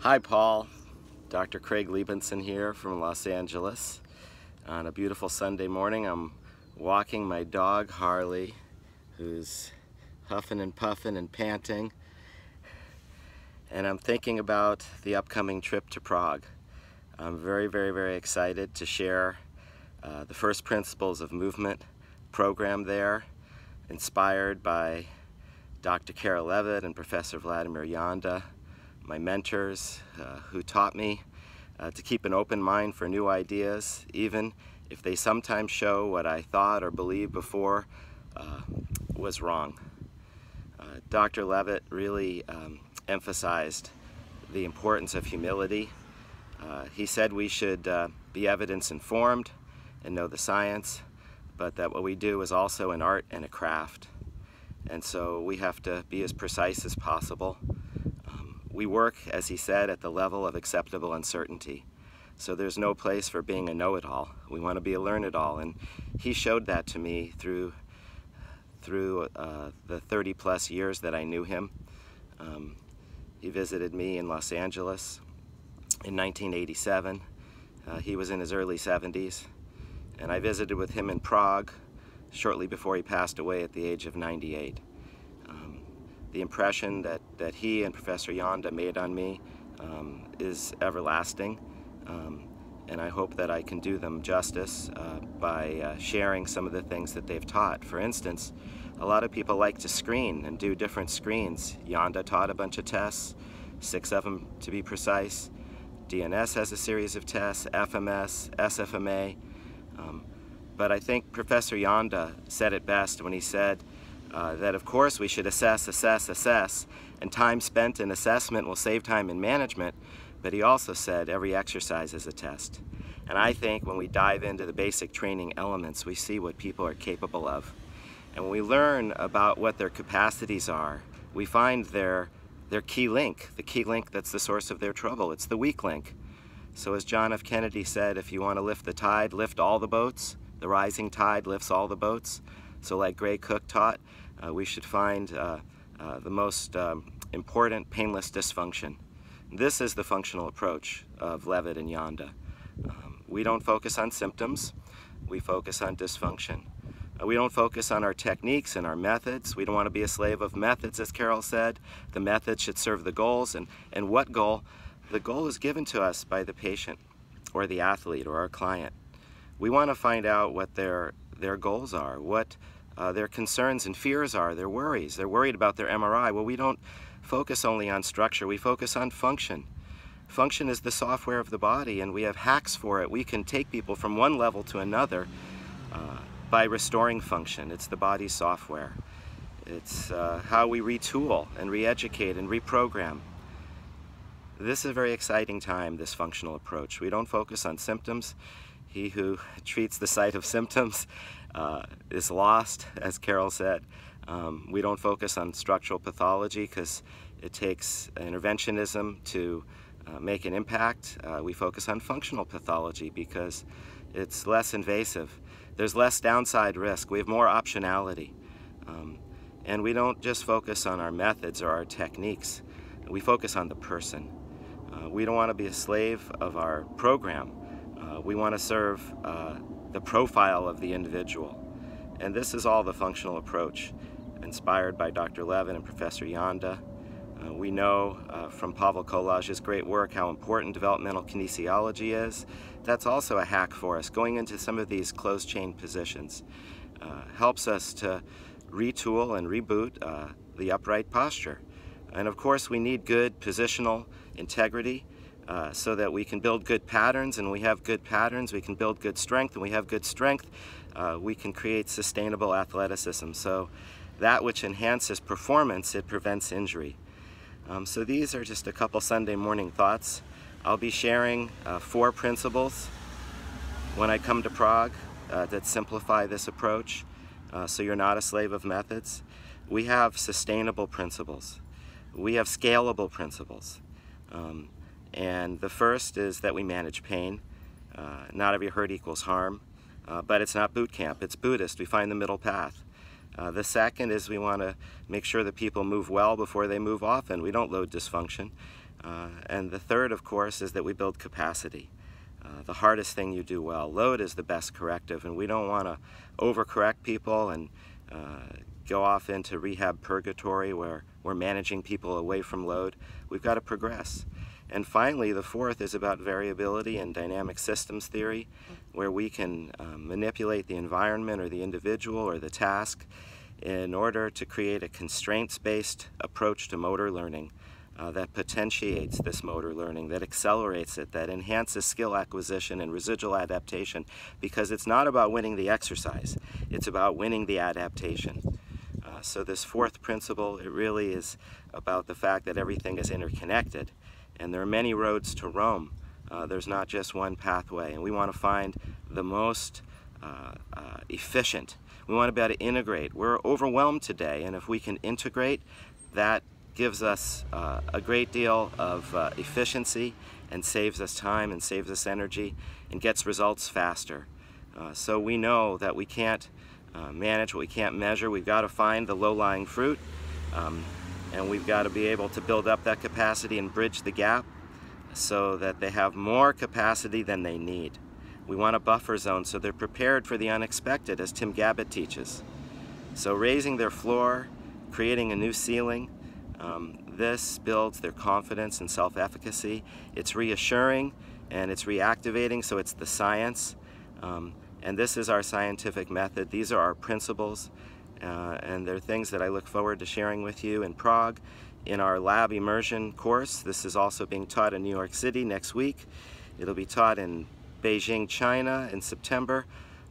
Hi Paul, Dr. Craig Liebenson here from Los Angeles. On a beautiful Sunday morning, I'm walking my dog Harley, who's huffing and puffing and panting, and I'm thinking about the upcoming trip to Prague. I'm very excited to share the first principles of movement program there, inspired by Dr. Carol Levitt and Professor Vladimir Janda, my mentors who taught me to keep an open mind for new ideas, even if they sometimes show what I thought or believed before was wrong. Dr. Levitt really emphasized the importance of humility. He said we should be evidence-informed and know the science, but that what we do is also an art and a craft. And so we have to be as precise as possible. We work, as he said, at the level of acceptable uncertainty. So there's no place for being a know-it-all. We want to be a learn-it-all, and he showed that to me through the 30-plus years that I knew him. He visited me in Los Angeles in 1987. He was in his early 70s, and I visited with him in Prague shortly before he passed away at the age of 98. The impression that he and Professor Janda made on me is everlasting, and I hope that I can do them justice by sharing some of the things that they've taught. For instance, a lot of people like to screen and do different screens. Janda taught a bunch of tests, 6 of them to be precise. DNS has a series of tests, FMS, SFMA, but I think Professor Janda said it best when he said that of course we should assess, and time spent in assessment will save time in management, but he also said every exercise is a test. And I think when we dive into the basic training elements, we see what people are capable of. And when we learn about what their capacities are, we find their key link, the key link that's the source of their trouble. It's the weak link. So as John F. Kennedy said, if you want to lift the tide, lift all the boats. The rising tide lifts all the boats. So like Gray Cook taught, we should find the most important painless dysfunction. This is the functional approach of Levitt and Janda. We don't focus on symptoms, we focus on dysfunction. We don't focus on our techniques and our methods. We don't want to be a slave of methods, as Carol said. The method should serve the goals. And what goal? The goal is given to us by the patient or the athlete or our client. We want to find out what their goals are, what their concerns and fears are, their worries. They're worried about their MRI. Well, we don't focus only on structure, we focus on function. Function is the software of the body, and we have hacks for it. We can take people from one level to another by restoring function. It's the body's software. It's how we retool and re-educate and reprogram. This is a very exciting time, this functional approach. We don't focus on symptoms. He who treats the site of symptoms is lost, as Carol said. We don't focus on structural pathology because it takes interventionism to make an impact. We focus on functional pathology because it's less invasive. There's less downside risk. We have more optionality. And we don't just focus on our methods or our techniques. We focus on the person. We don't want to be a slave of our program. We want to serve the profile of the individual. And this is all the functional approach, inspired by Dr. Levitt and Professor Janda. We know from Pavel Kolaj's great work how important developmental kinesiology is. That's also a hack for us. Going into some of these closed-chain positions helps us to retool and reboot the upright posture. And of course, we need good positional integrity so that we can build good patterns, and we have good patterns, we can build good strength, and we have good strength, we can create sustainable athleticism. So that which enhances performance, it prevents injury. So these are just a couple Sunday morning thoughts. I'll be sharing 4 principles when I come to Prague that simplify this approach, so you're not a slave of methods. We have sustainable principles. We have scalable principles. And the first is that we manage pain. Not every hurt equals harm, but it's not boot camp, it's Buddhist. We find the middle path. The second is we want to make sure that people move well before they move often. We don't load dysfunction. And the third, of course, is that we build capacity. The hardest thing you do well. Load is the best corrective, and we don't want to overcorrect people and go off into rehab purgatory where we're managing people away from load. We've got to progress. And finally, the fourth is about variability and dynamic systems theory, where we can manipulate the environment or the individual or the task in order to create a constraints-based approach to motor learning that potentiates this motor learning, that accelerates it, that enhances skill acquisition and residual adaptation, because it's not about winning the exercise, it's about winning the adaptation. So this fourth principle, it really is about the fact that everything is interconnected, and there are many roads to Rome. There's not just one pathway, and we want to find the most efficient. We want to be able to integrate. We're overwhelmed today, and if we can integrate, that gives us a great deal of efficiency and saves us time and saves us energy and gets results faster. So we know that we can't manage what we can't measure. We've got to find the low-lying fruit, and we've got to be able to build up that capacity and bridge the gap so that they have more capacity than they need. We want a buffer zone so they're prepared for the unexpected, as Tim Gabbett teaches. So raising their floor, creating a new ceiling, this builds their confidence and self-efficacy. It's reassuring and it's reactivating, so it's the science. And this is our scientific method. These are our principles, and they're things that I look forward to sharing with you in Prague in our lab immersion course. This is also being taught in New York City next week. It'll be taught in Beijing, China in September,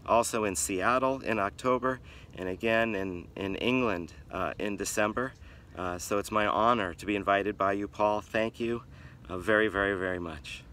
also in Seattle in October, and again in England in December. So it's my honor to be invited by you, Paul. Thank you very, very, very much.